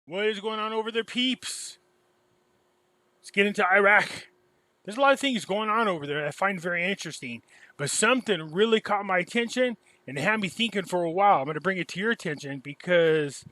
What is going on over there, peeps? Let's get into Iraq. There's a lot of things going on over there I find very interesting, but something really caught my attention and had me thinking for a while. I'm going to bring it to your attention because,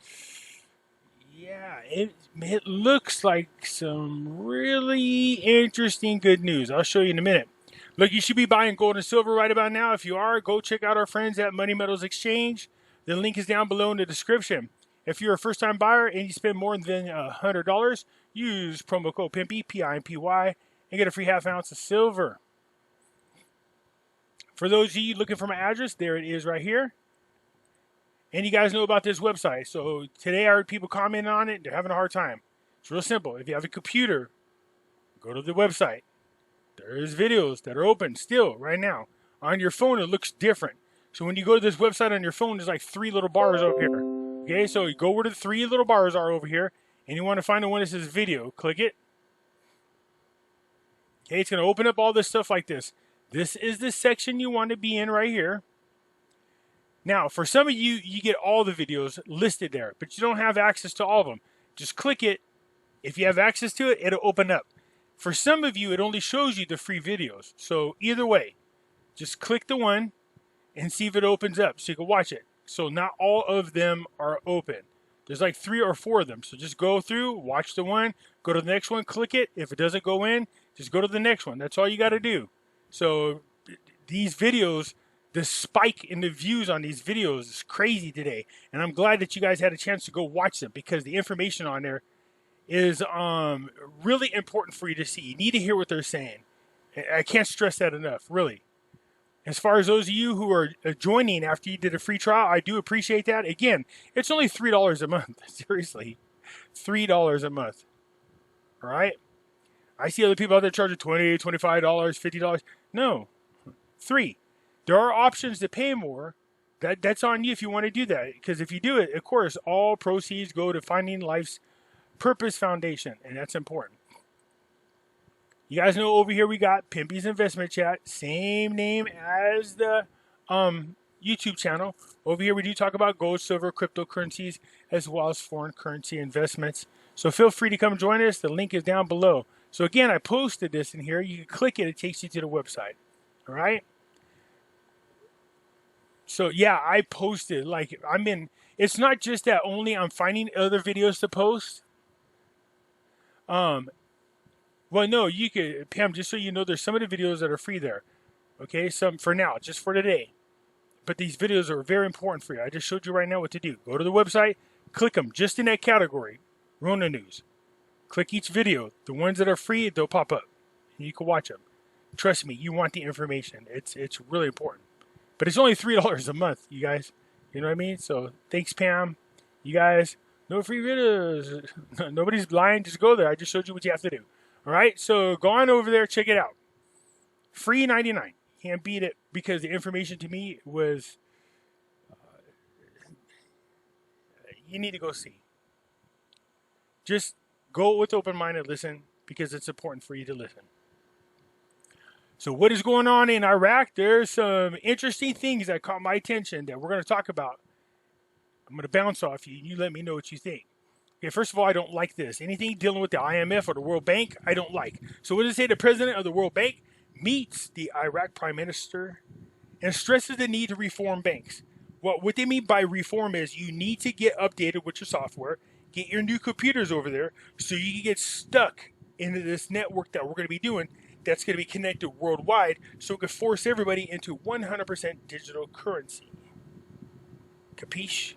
yeah, it looks like some really interesting good news. I'll show you in a minute. Look, you should be buying gold and silver right about now. If you are, go check out our friends at Money Metals Exchange. The link is down below in the description. If you're a first-time buyer and you spend more than $100, use promo code Pimpy, P-I-M-P-Y, and get a free half ounce of silver. For those of you looking for my address, there it is right here. And you guys know about this website. So today I heard people commenting on it. They're having a hard time. It's real simple. If you have a computer, go to the website. There's videos that are open still right now. On your phone, it looks different. So when you go to this website on your phone, there's like 3 little bars over here. Okay, so you go where the 3 little bars are over here, and you want to find the one that says video. Click it. Okay, it's going to open up all this stuff like this. This is the section you want to be in right here. Now, for some of you, you get all the videos listed there, but you don't have access to all of them. Just click it. If you have access to it, it'll open up. For some of you, it only shows you the free videos. So either way, just click the one and see if it opens up so you can watch it. So not all of them are open. There's like 3 or 4 of them. So just go through, watch the one, go to the next one, click it. If it doesn't go in, just go to the next one. That's all you got to do. So these videos, the spike in the views on these videos is crazy today. And I'm glad that you guys had a chance to go watch them because the information on there is really important for you to see. You need to hear what they're saying. I can't stress that enough, really. As far as those of you who are joining after you did a free trial, I do appreciate that. Again, it's only $3 a month. Seriously, $3 a month. All right? I see other people out there charging $20, $25, $50. No, $3. There are options to pay more. That's on you if you want to do that. Because if you do it, of course, all proceeds go to Finding Life's Purpose Foundation, and that's important. You guys know over here we got Pimpy's Investment Chat, same name as the YouTube channel. Over here we do talk about gold, silver, cryptocurrencies, as well as foreign currency investments. So feel free to come join us. The link is down below. So again, I posted this in here. You can click it. It takes you to the website. All right? So yeah, I posted. Like, it's not just that only I'm finding other videos to post. Well, no, you could, Pam, just so you know, there's some of the videos that are free there. Okay, some for now, just for today. But these videos are very important for you. I just showed you right now what to do. Go to the website, click them just in that category, Rona News. Click each video. The ones that are free, they'll pop up. And you can watch them. Trust me, you want the information. It's really important. But it's only $3 a month, you guys. You know what I mean? So thanks, Pam. You guys, no free videos. Nobody's lying. Just go there. I just showed you what you have to do. All right, so go on over there, check it out. Free 99. Can't beat it because the information to me was, you need to go see. Just go with open mind and listen because it's important for you to listen. So what is going on in Iraq? There's some interesting things that caught my attention that we're going to talk about. I'm going to bounce off you and you let me know what you think. Okay, first of all, I don't like this. Anything dealing with the IMF or the World Bank, I don't like. So what does it say? The president of the World Bank meets the Iraq prime minister and stresses the need to reform banks. What they mean by reform is you need to get updated with your software, get your new computers over there so you can get stuck into this network that we're going to be doing that's going to be connected worldwide so it can force everybody into 100% digital currency. Capiche?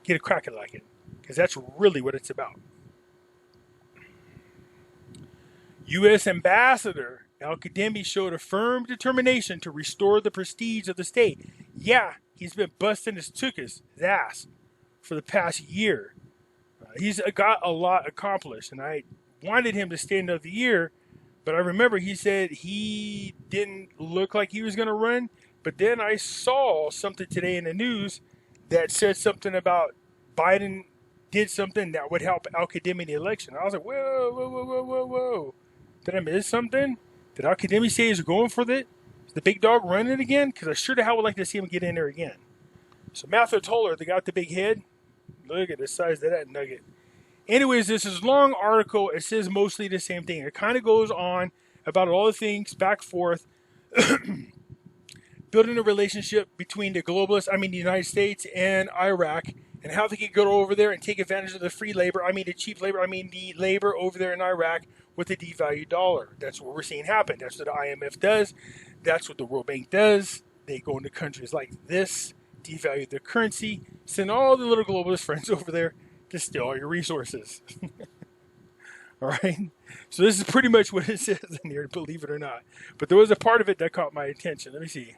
Get a crack at like it. Because that's really what it's about. U.S. Ambassador Al-Kadhimi showed a firm determination to restore the prestige of the state. Yeah, he's been busting his ass for the past year. He's got a lot accomplished, and I wanted him to stay another year, but I remember he said he didn't look like he was going to run, but then I saw something today in the news that said something about Biden did something that would help Al-Kadhimi in the election. I was like, whoa. Did I miss something? Did Al-Kadhimi say he's going for the big dog running again? Because I sure the hell would like to see him get in there again. So Matthew Toller, the guy with the big head, Look at the size of that nugget. Anyways, this is a long article. It says mostly the same thing. It kind of goes on about all the things back and forth, building a relationship between the globalists, the United States and Iraq, and how they could go over there and take advantage of the free labor, the cheap labor, the labor over there in Iraq with the devalued dollar. That's what we're seeing happen. That's what the IMF does. That's what the World Bank does. They go into countries like this, devalue their currency, send all the little globalist friends over there to steal all your resources. All right. So this is pretty much what it says in here, believe it or not. But there was a part of it that caught my attention. Let me see.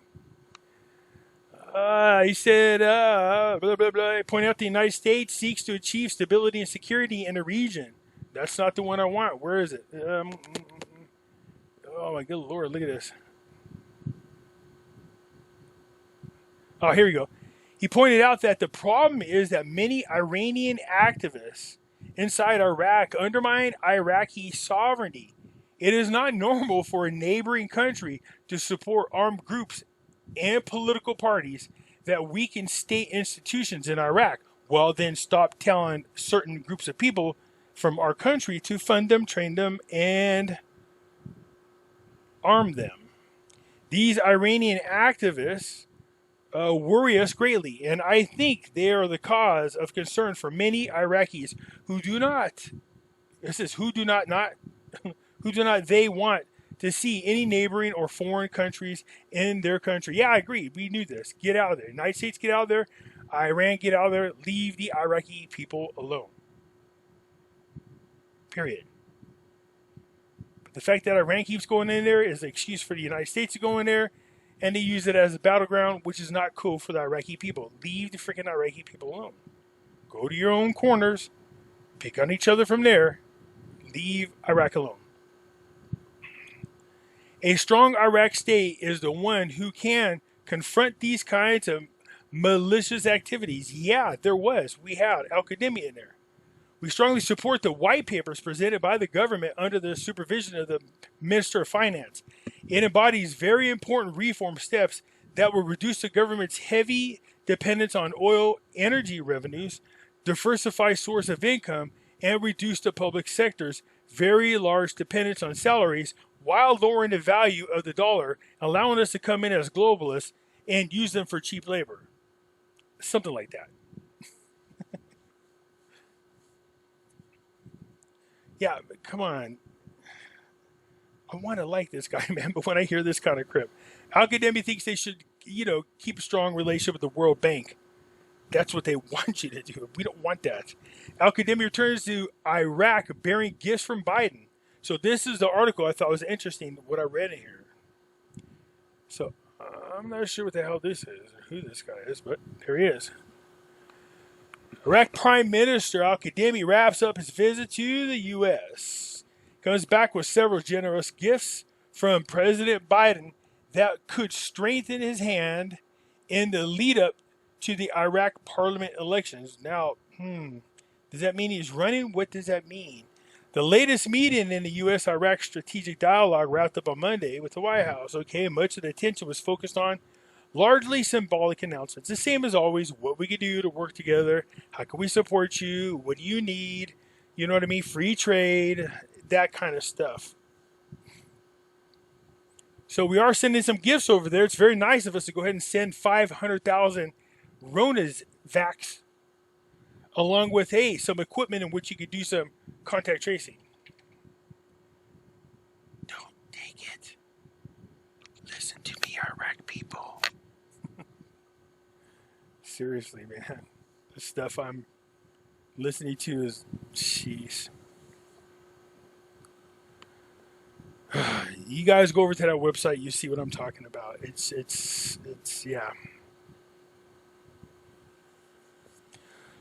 He said, blah, blah, blah. Point out the United States seeks to achieve stability and security in the region. That's not the one I want. Where is it? Oh, my good Lord. Look at this. Oh, here we go. He pointed out that the problem is that many Iranian activists inside Iraq undermine Iraqi sovereignty. It is not normal for a neighboring country to support armed groups and political parties that weaken state institutions in Iraq, while then stop telling certain groups of people from our country to fund them, train them, and arm them. These Iranian activists worry us greatly, and I think they are the cause of concern for many Iraqis who do not. This is who do not they want to see any neighboring or foreign countries in their country. Yeah, I agree. We knew this. Get out of there. United States, get out of there. Iran, get out of there. Leave the Iraqi people alone. Period. But the fact that Iran keeps going in there is an excuse for the United States to go in there, and they use it as a battleground, which is not cool for the Iraqi people. Leave the freaking Iraqi people alone. Go to your own corners. Pick on each other from there. Leave Iraq alone. A strong Iraq state is the one who can confront these kinds of malicious activities. Yeah, there was. We had Al-Qademi in there. We strongly support the white papers presented by the government under the supervision of the Minister of Finance. It embodies very important reform steps that will reduce the government's heavy dependence on oil energy revenues, diversify source of income, and reduce the public sector's very large dependence on salaries, while lowering the value of the dollar, allowing us to come in as globalists and use them for cheap labor. Something like that. Yeah, but come on. I want to like this guy, man, but when I hear this kind of crap, Al-Qademi thinks they should, keep a strong relationship with the World Bank. That's what they want you to do. We don't want that. Al-Qademi returns to Iraq bearing gifts from Biden. So this is the article I thought was interesting, what I read in here. So I'm not sure what the hell this is, or who this guy is, but there he is. Iraq Prime Minister Al-Qademi wraps up his visit to the U.S. Comes back with several generous gifts from President Biden that could strengthen his hand in the lead up to the Iraq parliament elections. Now, does that mean he's running? What does that mean? The latest meeting in the U.S.-Iraq strategic dialogue wrapped up on Monday with the White House. Okay, much of the attention was focused on largely symbolic announcements. The same as always, what we could do to work together. How can we support you? What do you need? You know what I mean? Free trade, that kind of stuff. So we are sending some gifts over there. It's very nice of us to go ahead and send 500,000 Rona's vax, along with, some equipment in which you could do some contact tracing. Don't take it. Listen to me, Iraq people. Seriously, man. The stuff I'm listening to is, jeez. You guys go over to that website, you see what I'm talking about. It's yeah.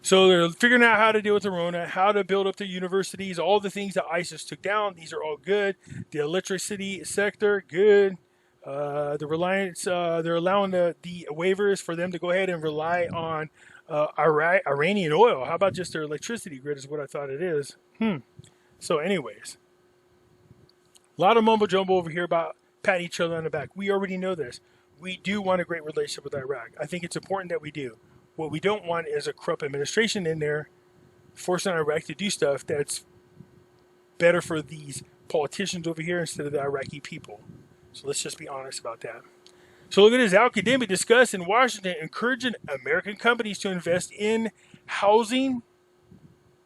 So they're figuring out how to deal with the Rona, how to build up their universities, all the things that ISIS took down. These are all good. The electricity sector, good. The reliance, they're allowing the waivers for them to go ahead and rely on Iranian oil. How about just their electricity grid is what I thought it is. So anyways, a lot of mumbo jumbo over here about patting each other on the back. We already know this. We do want a great relationship with Iraq. I think it's important that we do. What we don't want is a corrupt administration in there forcing Iraq to do stuff that's better for these politicians over here instead of the Iraqi people. So let's just be honest about that. So look at this. Iraqi Dinar discussed in Washington encouraging American companies to invest in housing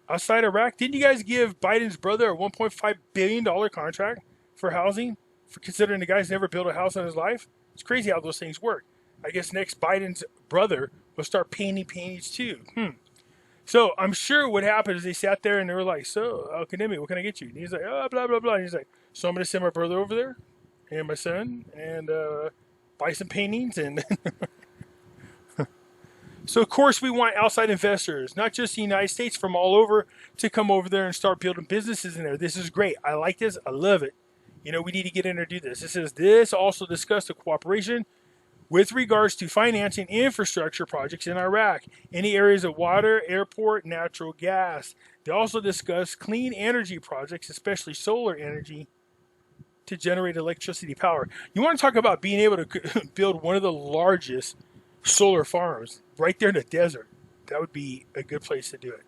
outside Iraq. Didn't you guys give Biden's brother a $1.5 billion contract for housing? For considering the guy's never built a house in his life? It's crazy how those things work. I guess next Biden's brother will start painting paintings too. So I'm sure what happened is they sat there and they were like, so, Iraqi Dinar, what can I get you? And he's like, oh, blah, blah, blah. And he's like, so I'm going to send my brother over there and my son and buy some paintings. And so, of course, we want outside investors, not just the United States, from all over to come over there and start building businesses in there. This is great. I like this. I love it. You know, we need to get in there and do this. It says this also discussed the cooperation with regards to financing infrastructure projects in Iraq, any areas of water, airport, natural gas. They also discussed clean energy projects, especially solar energy, to generate electricity power. You want to talk about being able to build one of the largest solar farms right there in the desert. That would be a good place to do it.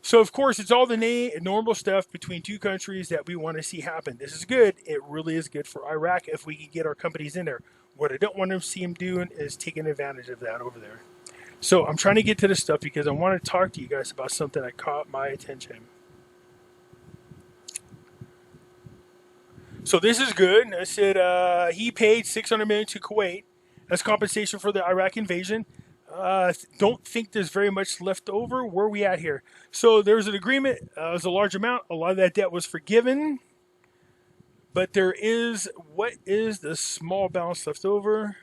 So, of course, it's all the normal stuff between two countries that we want to see happen. This is good. It really is good for Iraq if we can get our companies in there. What I don't want to see them doing is taking advantage of that over there. So I'm trying to get to this stuff because I want to talk to you guys about something that caught my attention. So this is good. I said he paid $600 million to Kuwait as compensation for the Iraq invasion. Don't think there's very much left over. Where are we at here? So there's an agreement. It was a large amount. A lot of that debt was forgiven. But there is, what is the small balance left over?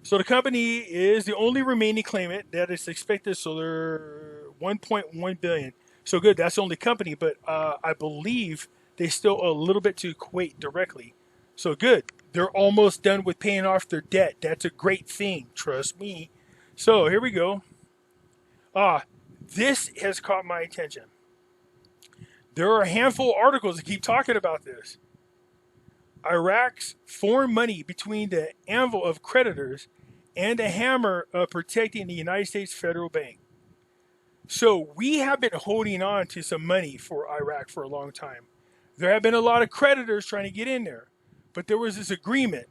So the company is the only remaining claimant that is expected. So they're $1.1 billion. So good. That's the only company. But I believe they still owe a little bit to Kuwait directly. So good. They're almost done with paying off their debt. That's a great thing. Trust me. So here we go. This has caught my attention. There are a handful of articles that keep talking about this. Iraq's foreign money between the anvil of creditors and the hammer of protecting the United States federal bank. So we have been holding on to some money for Iraq for a long time. There have been a lot of creditors trying to get in there. But there was this agreement.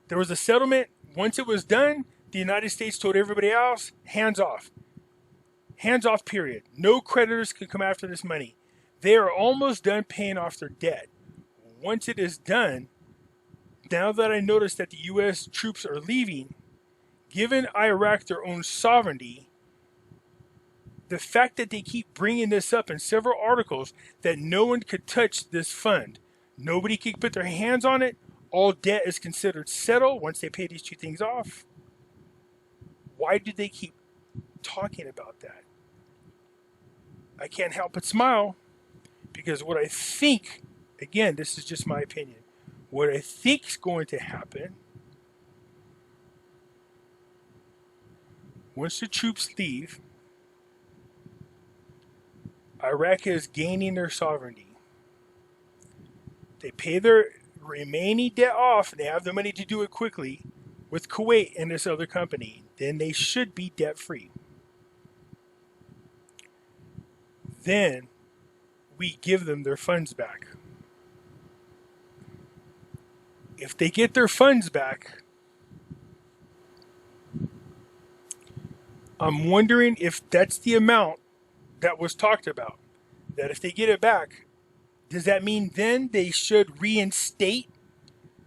There was a settlement. Once it was done, the United States told everybody else, hands off. Hands off, period. No creditors can come after this money. They are almost done paying off their debt. Once it is done, now that I notice that the U.S. troops are leaving, giving Iraq their own sovereignty, the fact that they keep bringing this up in several articles that no one could touch this fund, nobody can put their hands on it, all debt is considered settled once they pay these two things off. Why do they keep talking about that? I can't help but smile because what I think, again, this is just my opinion, what I think is going to happen once the troops leave, Iraq is gaining their sovereignty. They pay their remaining debt off, and they have the money to do it quickly with Kuwait and this other company. Then they should be debt-free. Then we give them their funds back. If they get their funds back, I'm wondering if that's the amount that was talked about. That if they get it back, does that mean then they should reinstate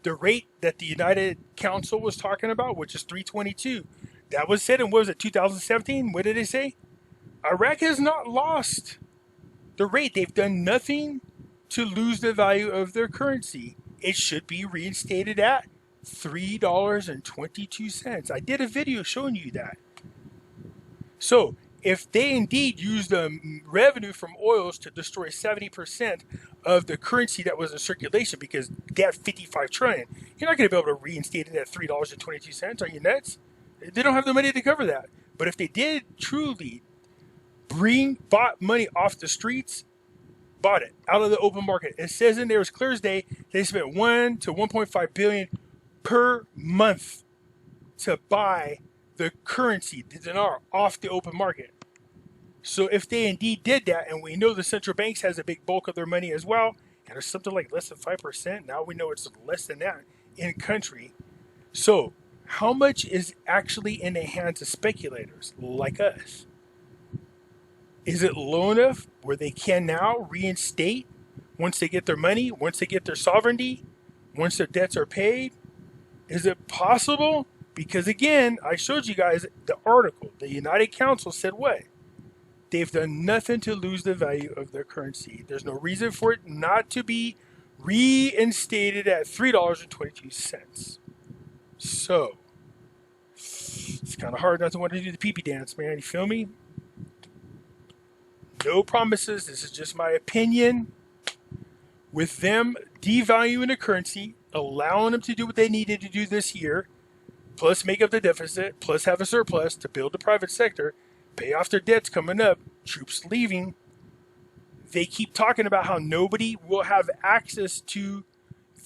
the rate that the United Council was talking about, which is 322? That was said in, what was it, 2017? What did they say? Iraq has not lost the rate. They've done nothing to lose the value of their currency. It should be reinstated at $3.22. I did a video showing you that. So if they indeed use the revenue from oils to destroy 70% of the currency that was in circulation, because they have 55 trillion, you're not going to be able to reinstate it at $3.22. Are you nuts? They don't have the money to cover that. But if they did truly bought money off the streets, bought it out of the open market, it says in there as clear as day, they spent 1 to 1.5 billion per month to buy the currency, the dinar, off the open market. So if they indeed did that, and we know the central banks has a big bulk of their money as well, and it's something like less than 5%, now we know it's less than that in country. So how much is actually in the hands of speculators like us? Is it low enough where they can now reinstate once they get their money, once they get their sovereignty, once their debts are paid? Is it possible? Because again, I showed you guys the article. The United Council said what? They've done nothing to lose the value of their currency. There's no reason for it not to be reinstated at $3.22. So, it's kind of hard not to want to do the Pimpy dance, man. You feel me? No promises. This is just my opinion. With them devaluing the currency, allowing them to do what they needed to do this year, plus make up the deficit, plus have a surplus to build the private sector, pay off their debts coming up, troops leaving. They keep talking about how nobody will have access to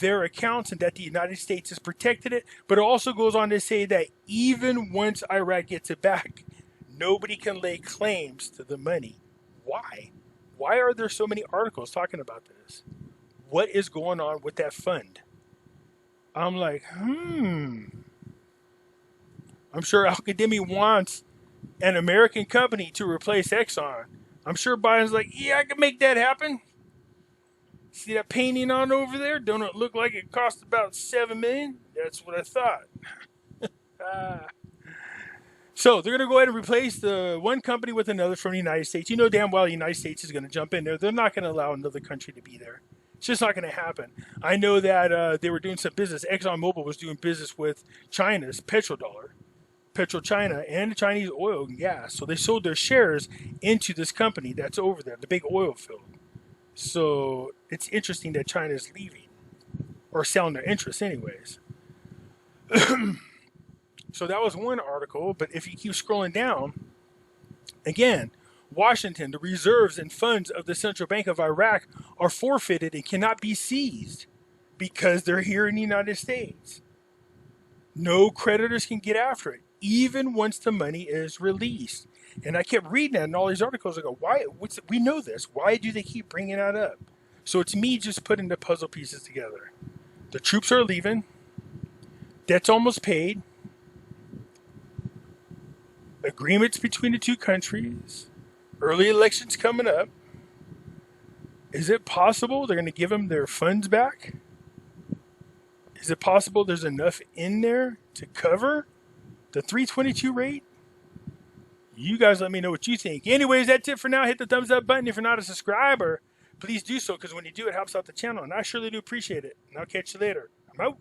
their accounts and that the United States has protected it. But it also goes on to say that even once Iraq gets it back, nobody can lay claims to the money. Why? Why are there so many articles talking about this? What is going on with that fund? I'm like, I'm sure Al-Qademi wants an American company to replace Exxon. I'm sure Biden's like, yeah, I can make that happen. See that painting on over there? Don't it look like it cost about $7 million? That's what I thought. So they're going to go ahead and replace the one company with another from the United States. You know damn well the United States is going to jump in there. They're not going to allow another country to be there. It's just not going to happen. I know that they were doing some business. ExxonMobil was doing business with China's petrodollar, PetroChina, and Chinese oil and gas. So they sold their shares into this company that's over there, the big oil field. So it's interesting that China's leaving, or selling their interests anyways. So that was one article, but if you keep scrolling down, again, Washington, the reserves and funds of the Central Bank of Iraq are forfeited and cannot be seized because they're here in the United States. No creditors can get after it, even once the money is released. And I kept reading that in all these articles. I go, why? We know this. Why do they keep bringing that up? So it's me just putting the puzzle pieces together. The troops are leaving. Debt's almost paid. Agreements between the two countries. Early elections coming up. Is it possible they're going to give them their funds back? Is it possible there's enough in there to cover the 322 rate? You guys let me know what you think. Anyways, that's it for now. Hit the thumbs up button if you're not a subscriber. Please do so, because when you do, it helps out the channel. And I surely do appreciate it. And I'll catch you later. I'm out.